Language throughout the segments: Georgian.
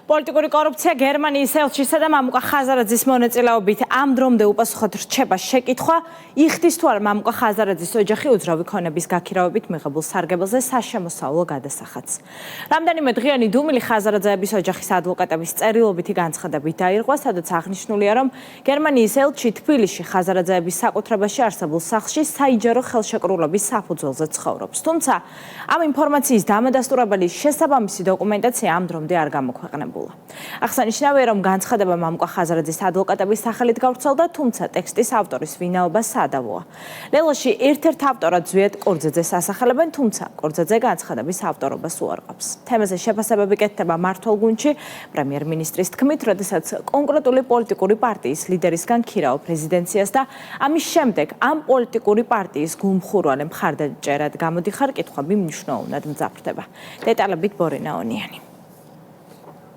პოლიტიკური კორუფცია გერმანიის ელჩისა და მამუკა ხაზარაძის მონაწილეობით ამ დრომდე უპასუხოდ რჩება შეკითხვა, იხდის თუ არა მამუკა ხაზარაძის ოჯახი უძრავი ქონების გაქირავებით მიღებულ სარგებელზე საშემოსავლო გადასახადს. რამდენიმე დღიანი დუმილი ხაზარაძეების ოჯახის ადვოკატების წერილობითი განცხადებით დაირღვა, სადაც აღნიშნულია, რომ გერმანიის ელჩი თბილისში ხაზარაძეების საკუთრებაში არსებულ სახლში საიჯარო ხელშეკრულების საფუძველზე ცხოვრობს. თუმცა ამ ინფორმაციის დამადასტურებელი შესაბამისი დოკუმენტაცია ამ დრომდე არ გამოქვეყნებულა. აღსანიშნავია, რომ განცხადება მამუკა ხაზარაძის ადვოკატების სახელით გავრცელდა, თუმცა ტექსტის ავტორის ვინაობა სადავოა. ლელოში ერთ-ერთ ავტორად ზვიად კორძაძეს ასახელებენ, თუმცა კორძაძე განცხადების ავტორობას უარყოფს. თემაზე შეფასებები კეთდება მართლ გუნდში, პრემიერ-მინისტრის თქმით, როდესაც კონკრეტული პოლიტიკური პარტიის ლიდერისგან ქირავ პრეზიდენციას და ამის შემდეგ ამ პოლიტიკური პარტიის გულმხურვალე მხარდაჭერად გამოდიხარ, კითხვები მნიშვნელოვნად მძაფრდება. დეტალებით ბორინა ონიანი.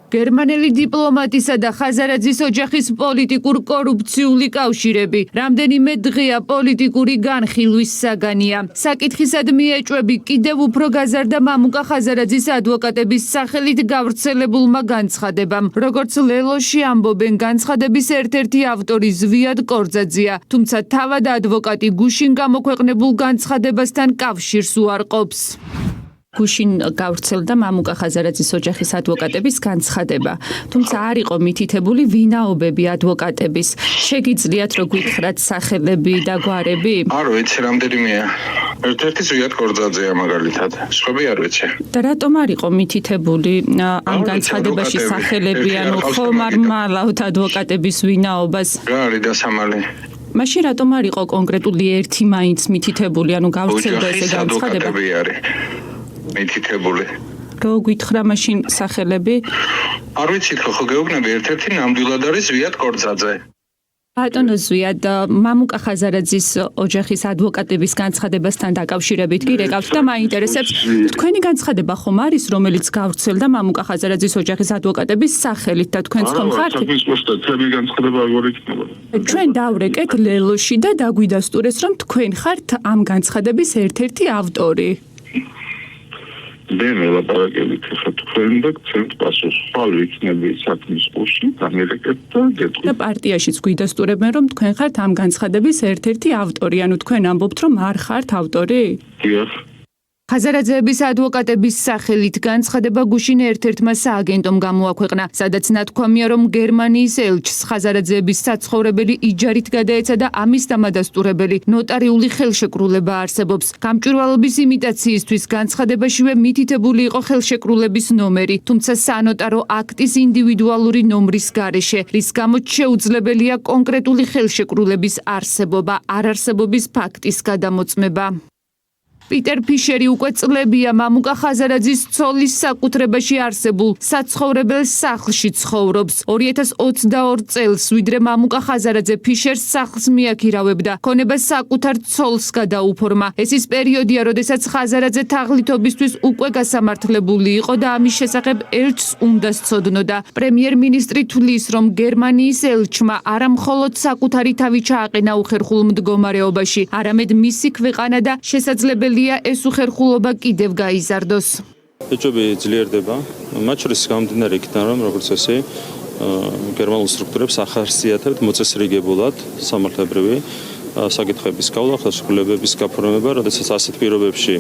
გერმანელი დიპლომატისა და ხაზარაძის ოჯახის პოლიტიკურ კორუფციული კავშირები რამდენიმე დღეა პოლიტიკური განხილვის საგანია. საკითხისადმი ეჭვები კიდევ უფრო გაზარდა მამუკა ხაზარაძის ადვოკატების სახელით გავრცელებულმა განცხადებამ. როგორც ლელოში ამბობენ, განცხადების ერთ-ერთი ავტორი ზვიად კორძაძეა, თუმცა თავად ადვოკატი გუშინ გამოქვეყნებულ განცხადებასთან კავშირს უარყოფს. გუშინ გავრცელდა მამუკა ხაზარაძის ოჯახის ადვოკატების განცხადება, თუმცა არ იყო მითითებული ვინაობები ადვოკატების. შეგიძლიათ რომ გითხრათ სახელები და გვარები? არ ვიცი, რამდენიმეა. ერთ-ერთი ზვიად კორძაძეა მაგალითად. სხვები არ ვიცი. და რატომ არ იყო მითითებული ამ განცხადებაში სახელები, ანუ ხომ არ მალავთ ადვოკატების ვინაობას? რა არის დასამალი? მაშინ რატომ არ იყო კონკრეტული ერთი მაინც მითითებული, ანუ გავრცელდა ესე განცხადება? მითითებული. რო გითხრა მაშინ სახელები? არ ვიცით, ხო გეუბნები, ერთ-ერთი ნამდვილად არის ზვიად კორძაძე. ბატონო ზვიად, მამუკა ხაზარაძის ოჯახის ადვოკატების განცხადებასთან დაკავშირებით კი რეკავთ და მაინტერესებს, თქვენი განცხადება ხომ არის, რომელიც გავრცელდა მამუკა ხაზარაძის ოჯახის ადვოკატების სახელით და თქვენც ხომ ხართ? ჩვენ დავრეკეთ ლელოში და დაგვიდასტურეს, რომ თქვენ ხართ ამ განცხადების ერთ-ერთი ავტორი. მე ელაპარაკებით ხარ თქვენ და გცემთ პასუხს. ხვალ იქნები საქმის ყურში, დამერეკეთ და გეტყვით. და პარტიაშიც გვიდასტურებენ, რომ თქვენ ხართ ამ განცხადების ერთ-ერთი ავტორი, ანუ თქვენ ამბობთ, რომ არ ხართ ავტორი? დიახ. ხაზარაძეების ადვოკატების სახელით განცხადება გუშინ ერთ-ერთმა სააგენტომ გამოაქვეყნა, სადაც ნათქვამია, რომ გერმანიის ელჩს ხაზარაძეების საცხოვრებელი იჯარით გადაეცა და ამის დამადასტურებელი ნოტარიული ხელშეკრულება არსებობს. გამჭვირვალობის იმიტაციისთვის განცხადებაშივე მითითებული იყო ხელშეკრულების ნომერი, თუმცა სანოტარო აქტის ინდივიდუალური ნომრის გარეშე, რის გამოც შეუძლებელია კონკრეტული ხელშეკრულების არსებობა, არარსებობის ფაქტის გადამოწმება. პიტერ ფიშერი უკვე წლებია მამუკა ხაზარაძის ცოლის საკუთრებაში არსებულ საცხოვრებელ სახლში ცხოვრობს. 2022 წელს, ვიდრე მამუკა ხაზარაძე ფიშერს სახლს მიაქირავებდა, ქონება საკუთარ ცოლს გადაუფორმა. ეს ის პერიოდია, როდესაც ხაზარაძე თაღლითობისთვის უკვე გასამართლებული იყო და ამის შესახებ ელჩს უნდა სცოდნოდა. პრემიერ-მინისტრი თვლის, რომ გერმანიის ელჩმა არა მხოლოდ საკუთარი თავი ჩააყენა უხერხულ მდგომარეობაში, არამედ მისი ქვეყანა და შესაძლებელი ეს უხერხულობა კიდევ გაიზარდოს. ეჭვები ძლიერდება, მათ შორის გამომდინარე იქიდან, რომ როგორც ესე გერმანულ სტრუქტურებს ახასიათებთ მოწესრიგებულად სამართლებრივი საკითხების გავლა, ხელშეკრულებების გაფორმება, როდესაც ასეთ პირობებში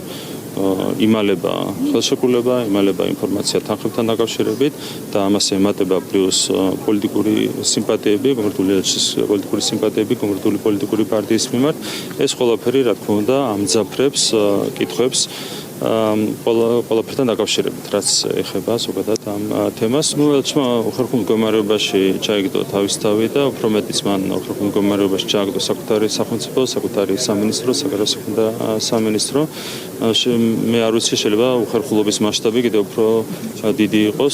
იმალება ხელშეკრულება, იმალება ინფორმაცია თანხმებთან დაკავშირებით და ამას ემატება პლუს პოლიტიკური სიმპათიები, კონკრეტული ელჩის პოლიტიკური სიმპათიები, კონკრეტული პოლიტიკური პარტიის მიმართ. ეს ყველაფერი, რა თქმა უნდა, ამძაფრებს კითხვებს ყველაფერთან დაკავშირებით, რაც ეხება ზოგადად ამ თემას. ელჩმა უხერხულ მდგომარეობაში ჩაიგდო თავისთავი და უფრო მეტიც მან უხერხულ მდგომარეობაში ჩააგდო საკუთარი სახელმწიფო, საკუთარი სამინისტრო, საგარეო საქმეთა სამინისტრო. მე არ ვიცი, შეიძლება უხერხულობის მასშტაბი კიდევ უფრო დიდი იყოს.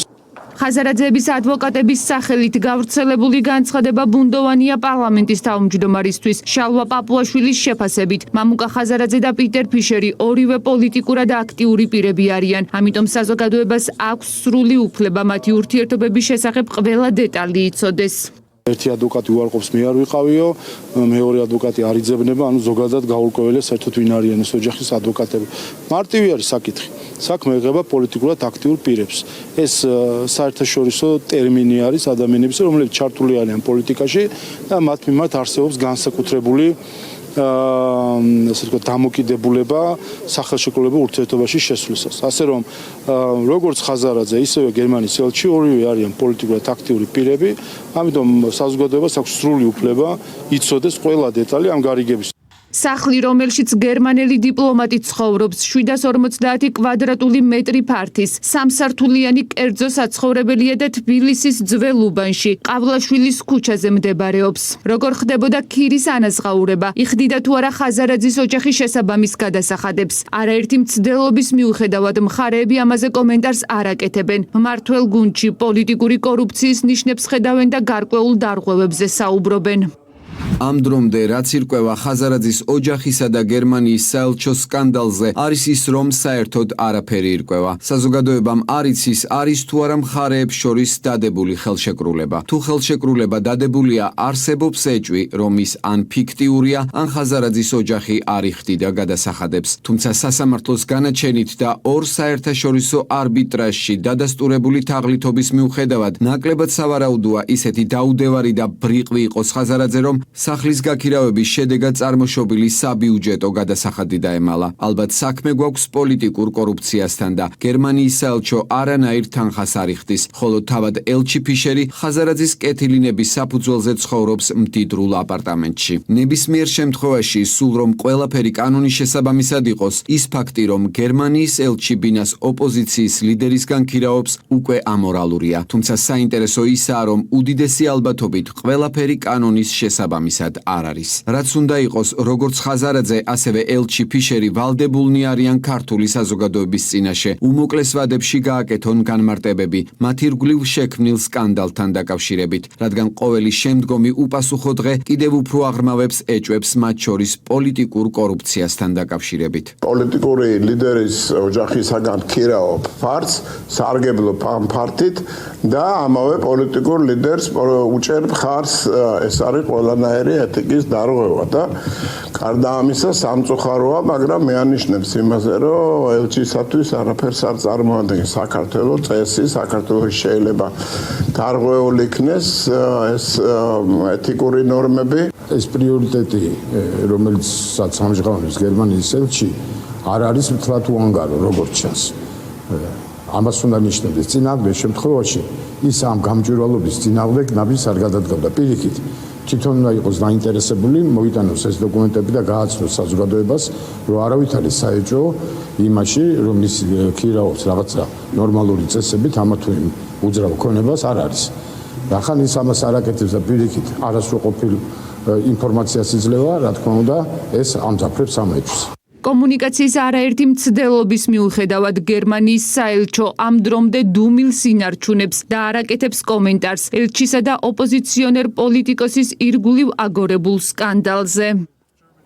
ხაზარაძეების ადვოკატების სახელით გავრცელებული განცხადება ბუნდოვანია პარლამენტის თავმჯდომარისთვის შალვა პაპუაშვილის შეფასებით. მამუკა ხაზარაძე და პიტერ ფიშერი ორივე პოლიტიკურად აქტიური პირები არიან, ამიტომ საზოგადოებას აქვს სრული უფლება მათი ურთიერთობების შესახებ ყველა დეტალი იცოდეს. ერთი ადვოკატი უარყოფს, მე არ ვიყავიო, მეორე ადვოკატი არ იძებნება, ანუ ზოგადად გაურკვეველია საერთოდ ვინ არიან ეს ოჯახის ადვოკატები. მარტივი არის საკითხი. საქმე ეხება პოლიტიკურად აქტიურ პირებს. ეს საერთაშორისო ტერმინი არის ადამიანების, რომლებიც ჩართული არიან პოლიტიკაში და მათ მიმართ არსებობს განსაკუთრებული ასე ვთქვათ, დამოკიდებულება სახელშეკრულებულ ურთიერთობაში შესვლისას. ასე რომ როგორც ხაზარაძე, ისევე გერმანიის ელჩი ორივე არიან პოლიტიკურად აქტიური პირები, ამიტომ საზოგადოებას აქვს სრული უფლება იცოდეს ყველა დეტალი ამ გარიგების. სახლი, რომელშიც გერმანელი დიპლომატი ცხოვრობს, 750 კვადრატული მეტრი ფართის, სამსართულიანი კერძო საცხოვრებელია და თბილისის ძველ უბანში, ყავლაშვილის ქუჩაზე მდებარეობს. როგორ ხდებოდა ქირის ანაზღაურება, იხდიდა თუ არა ხაზარაძის ოჯახის შესაბამის გადასახადებს. არაერთი მცდელობის მიუხედავად მხარეები ამაზე კომენტარს არ აკეთებენ. მმართველ გუნდში პოლიტიკური კორუფციის ნიშნებს ხედავენ და გარკვეულ დარღვევებზე საუბრობენ. ამ დრომდე რაც ირკვევა ხაზარაძის ოჯახისა და გერმანიის საელჩოს სკანდალზე არის ის, რომ საერთოდ არაფერი ირკვევა. საზოგადოებამ არ იცის, არის თუ არა მხარეებს შორის დადებული ხელშეკრულება. თუ ხელშეკრულება დადებულია, არსებობს ეჭვი, რომ ის ან ფიქტიურია, ან ხაზარაძის ოჯახი არ იხდიდა გადასახადებს. თუმცა სასამართლოს განაჩენით და ორ საერთაშორისო არბიტრაჟში დადასტურებული თაღლითობის მიუხედავად, ნაკლებად სავარაუდოა ისეთი დაუდევარი და ბრიყვი იყოს ხაზარაძე, რომ სახლის გაქირავების შედეგად წარმოშობილი საბიუჯეტო გადასახადი დაემალა. ალბათ საქმე გვაქვს პოლიტიკურ კორუფციასთან და გერმანიის საელჩო არანაირ თანხას არ იხდის, ხოლო თავად ელჩი ფიშერი ხაზარაძის კეთილინების საფუძველზე ცხოვრობს მდიდრულ აპარტამენტში. ნებისმიერ შემთხვევაში, სულ რომ ყველაფერი კანონის შესაბამისად იყოს, ის ფაქტი, რომ გერმანიის ელჩი ბინას ოპოზიციის ლიდერისგან ქირაობს, უკვე ამორალურია. თუმცა საინტერესო ისაა, რომ უდიდესი ალბათობით ყველაფერი კანონის შესაბამისად არ არის. რაც უნდა იყოს, როგორც ხაზარაძე, ასევე ელჩი ფიშერი ვალდებულნი არიან ქართული საზოგადოების წინაშე. უმოკლეს ვადებში გააკეთონ განმარტებები მათ ირგვლივ შექმნილ სკანდალთან დაკავშირებით, რადგან ყოველი შემდგომი უპასუხო დღე კიდევ უფრო აღრმავებს ეჭვებს მათ შორის პოლიტიკურ კორუფციასთან დაკავშირებით. პოლიტიკური ლიდერის ოჯახისაგან ქირაობ ფარს, სარგებლობ ამ ფართით და ამავე პოლიტიკურ ლიდერს უჭერბ ხარს, ეს არის ყველანაირი ეთიკის დარღვევა და გარდა ამისა სამწუხაროა, მაგრამ მეანიშნებს იმაზე, რომ ელჩისათვის არაფერს არ წარმოადგენს საქართველოს წესი, საქართველოს შეიძლება დარღვეული იქნეს ეს ეთიკური ნორმები. ეს პრიორიტეტი, რომელსაც ამჟღავნებს გერმანიის ელჩი, არ არის მთლად უანგარო, როგორც ჩანს. ამას უნდა ნიშნავდეს წინააღმდეგ შემთხვევაში ის ამ გამჭვირვალობის წინააღმდეგ ნაბიჯს არ გადადგამდა. პირიქით, თვითონ უნდა იყოს დაინტერესებული, მოიტანოს ეს დოკუმენტები და გააცნოს საზოგადოებას, რომ არავით არის საეჭვო იმაში, რომ ის ქირაობს რაღაცა ნორმალური წესებით, ამა თუ იმ უძრავ ქონებას არ არის. ახლა ის ამას არ აკეთებს და პირიქით არასრულყოფილ ინფორმაციას იძლევა, რა თქმა უნდა, ეს ამძაფრებს ამ ეჭვს. კომუნიკაციის არაერთი მცდელობის მიუხედავად გერმანიის საელჩო ამ დრომდე დუმილს ინარჩუნებს და არ აკეთებს კომენტარს ელჩისა და ოპოზიციონერ პოლიტიკოსის ირგვლივ აგორებულ სკანდალზე.